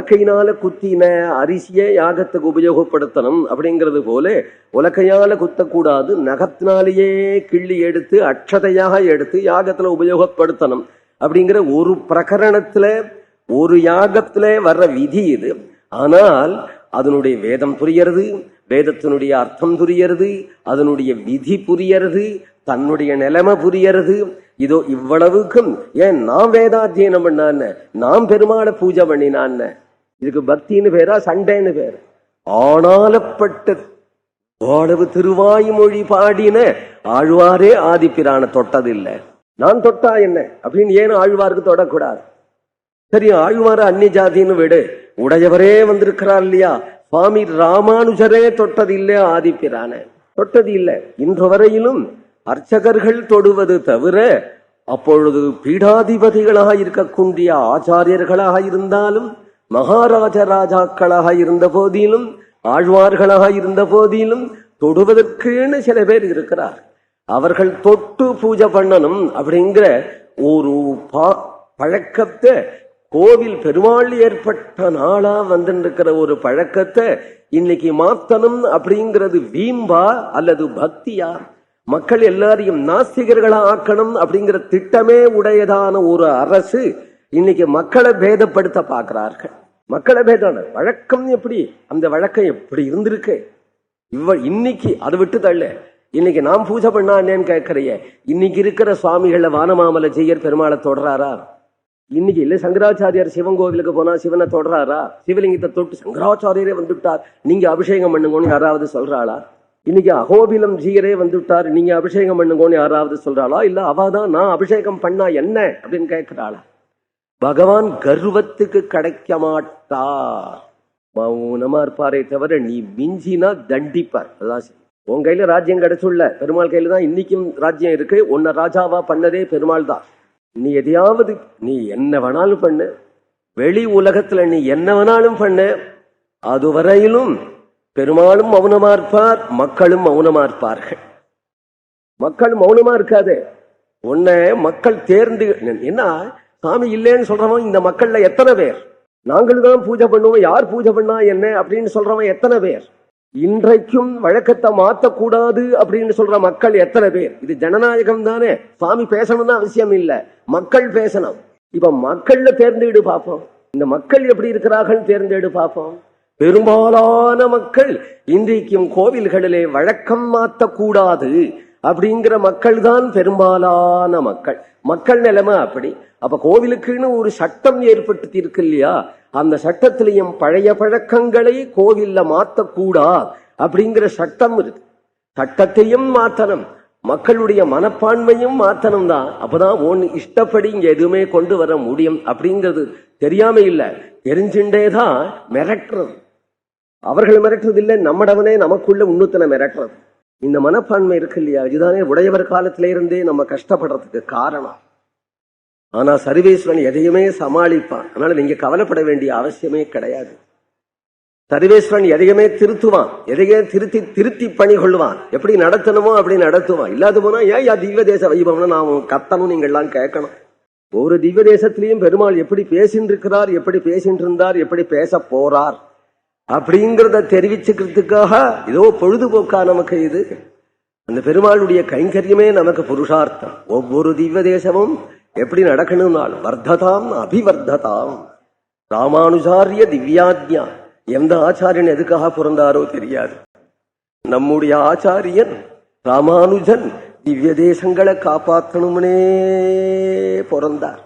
உலக்கையினால குத்தின அரிசியை யாகத்துக்கு உபயோகப்படுத்தணும் அப்படிங்கிறது போல உலக்கையால குத்தக்கூடாது, நகத்தினாலேயே கிள்ளி எடுத்து அக்ஷதையாக எடுத்து யாகத்துல உபயோகப்படுத்தணும் அப்படிங்கிற ஒரு பிரகரணத்துல ஒரு யாகத்துல வர்ற விதி இது. ஆனால் அதனுடைய வேதம் புரியறது, வேதத்தினுடைய அர்த்தம் புரியறது, அதனுடைய விதி புரியறது, தன்னுடைய நிலைமை புரியறது. இதோ இவ்வளவுக்கும் ஏன் நாம் வேதாத்தியனம் பண்ணான், நாம் பெருமாளை பூஜை பண்ணினான், இதுக்கு பக்தின்னு பேரா சண்டைன்னு பேரு? ஆனாலப்பட்ட அவ்வளவு திருவாய்மொழி பாடின ஆழ்வாரே ஆதிப்பிரான தொட்டதில்லை. நான் தொட்டா என்ன அப்படின்னு ஏன் ஆழ்வாருக்கு தொடக்கூடாது? சரி, ஆழ்வார அந்நிய ஜாதின்னு விடு, உடையவரே வந்திருக்கிறார் இல்லையா, சுவாமி ராமானுஜரே தொட்டதில்லை, ஆதிப்பிரான தொட்டது இல்லை. இன்று வரையிலும் அர்ச்சகர்கள் தொடுவது தவிர அப்பொழுது பீடாதிபதிகளாக இருக்கக்கூடிய ஆச்சாரியர்களாக இருந்தாலும், மகாராஜ ராஜாக்களாக இருந்த போதிலும், ஆழ்வார்களாக இருந்த போதிலும் தொடுவதற்குன்னு சில பேர் இருக்கிறார். அவர்கள் தொட்டு பூஜை பண்ணணும் அப்படிங்கிற ஒரு பழக்கத்தை, கோவில் பெருமாள் ஏற்பட்ட நாளா வந்துருக்கிற ஒரு பழக்கத்தை இன்னைக்கு மாத்தணும் அப்படிங்கிறது வீம்பா அல்லது பக்தியா? மக்கள் எல்லாரையும் நாஸ்திகர்களா ஆக்கணும் அப்படிங்கிற திட்டமே உடையதான ஒரு அரசு இன்னைக்கு மக்களை பேதப்படுத்த பார்க்கிறார்கள். மக்களை பேதான வழக்கம் எப்படி, அந்த வழக்கம் எப்படி இருந்திருக்கு இன்னைக்கு அதை விட்டு தள்ள. இன்னைக்கு நாம் பூஜை பண்ணானேன்னு கேட்கறைய, இன்னைக்கு இருக்கிற சுவாமிகளை வானமாமலை செய்யர் பெருமாளை தொடராரா? இன்னைக்கு இல்ல சங்கராச்சாரியார் சிவன் கோவிலுக்கு போனா சிவனை தொடராரா? சிவலிங்கத்தை தொட்டு சங்கராச்சாரியரே வந்துட்டார், நீங்க அபிஷேகம் பண்ணுங்கன்னு யாராவது சொல்றாளா? இன்னைக்கு அகோபிலம் ஜீயரே வந்துட்டார், நீங்க அபிஷேகம் பண்ணுங்கன்னு யாராவது சொல்றாளா? இல்ல அவாதான் நான் அபிஷேகம் பண்ணா என்ன அப்படின்னு கேட்கிறாளா? பகவான் கர்வத்துக்கு கிடைக்க மாட்டார், மௌனமா இருப்பாரே தவிர நீ மிஞ்சினா தண்டிப்பார். அதான் உன் கையில ராஜ்யம் கிடைச்சுள்ள பெருமாள் கையில தான் இன்னைக்கும் ராஜ்யம் இருக்கு. உன்னை ராஜாவா பண்ணதே பெருமாள் தான். நீ எதையாவது நீ என்ன வேணாலும் பண்ணு, வெளி உலகத்துல நீ என்ன வேணாலும் பண்ணு, அதுவரையிலும் பெருமாளும் மௌனமா இருப்பார், மக்களும் மௌனமா இருப்பார்கள். மக்கள் மௌனமா இருக்காது. உன்னை மக்கள் தேர்ந்து என்ன சாமி இல்லைன்னு சொல்றவன் இந்த மக்கள்ல எத்தனை பேர்? நாங்கள் தான் பூஜை பண்ணுவோம், யார் பூஜை பண்ணா என்ன அப்படின்னு சொல்றவன் எத்தனை பேர்? இன்றைக்கும் வழக்கத்தை மாத்தக்கூடாது அப்படின்னு சொல்ற மக்கள் எத்தனை பேர்? இது ஜனநாயகம் தானே, சுவாமி பேசணும்னு அவசியம் இல்ல, மக்கள் பேசணும். இப்ப மக்கள்ல தேர்ந்தெடு பார்ப்போம், இந்த மக்கள் எப்படி இருக்கிறார்கள் தேர்ந்தெடு பார்ப்போம். பெரும்பாலான மக்கள் இன்றைக்கும் கோவில்களிலே வழக்கம் மாத்தக்கூடாது அப்படிங்கிற மக்கள் தான் பெரும்பாலான மக்கள். மக்கள் நிலைமை அப்படி. அப்ப கோவிலுக்குன்னு ஒரு சட்டம் ஏற்படுத்தி இருக்கு இல்லையா, அந்த சட்டத்திலையும் பழைய பழக்கங்களை கோவில்ல மாத்தக்கூடாது அப்படிங்கிற சட்டம் இருக்கு. சட்டத்தையும் மாத்தணும், மக்களுடைய மனப்பான்மையும் மாத்தணும் தான். அப்பதான் ஒன்னு இஷ்டப்படி இங்க எதுவுமே கொண்டு வர முடியும் அப்படிங்கிறது தெரியாம இல்ல, தெரிஞ்சுட்டேதான் மிரட்டுறது. அவர்கள் மிரட்டுறது இல்லை, நம்மடவனே நமக்குள்ள உன்னுத்தனை மிரட்டுறது. இந்த மனப்பான்மை இருக்கு இல்லையா, இதுதானே உடையவர் காலத்தில இருந்தே நம்ம கஷ்டப்படுறதுக்கு காரணம். ஆனா சர்வேஸ்வரன் எதையுமே சமாளிப்பான், அதனால நீங்க கவலைப்பட வேண்டிய அவசியமே கிடையாது. சர்வேஸ்வரன் எதையுமே திருத்துவான், எதையே திருத்தி பணி கொள்வான், எப்படி நடத்தணுமோ அப்படி நடத்துவான். இல்லாத போனா ஏன் திவ்ய தேச வைபவம்னு நான் கத்தணும், நீங்க எல்லாம் கேட்கணும். ஒவ்வொரு திவ்ய தேசத்திலையும் பெருமாள் எப்படி பேசிட்டு இருக்கிறார், எப்படி பேசிட்டு இருந்தார், எப்படி பேச போறார் அப்படிங்கிறத தெரிவிச்சுக்கிறதுக்காக ஏதோ பொழுதுபோக்கா நமக்கு இது. அந்த பெருமாளுடைய கைங்கரியமே நமக்கு புருஷார்த்தம். ஒவ்வொரு திவ்ய தேசமும் எப்படி நடக்கணும்னாலும் வர்த்ததாம் அபிவர்த்ததாம். ராமானுஜாரிய திவ்யாத்யா. எந்த ஆச்சாரியன் எதுக்காக பிறந்தாரோ தெரியாது. நம்முடைய ஆச்சாரியன் ராமானுஜன் திவ்ய தேசங்களை காப்பாற்றணும்னே பிறந்தார்.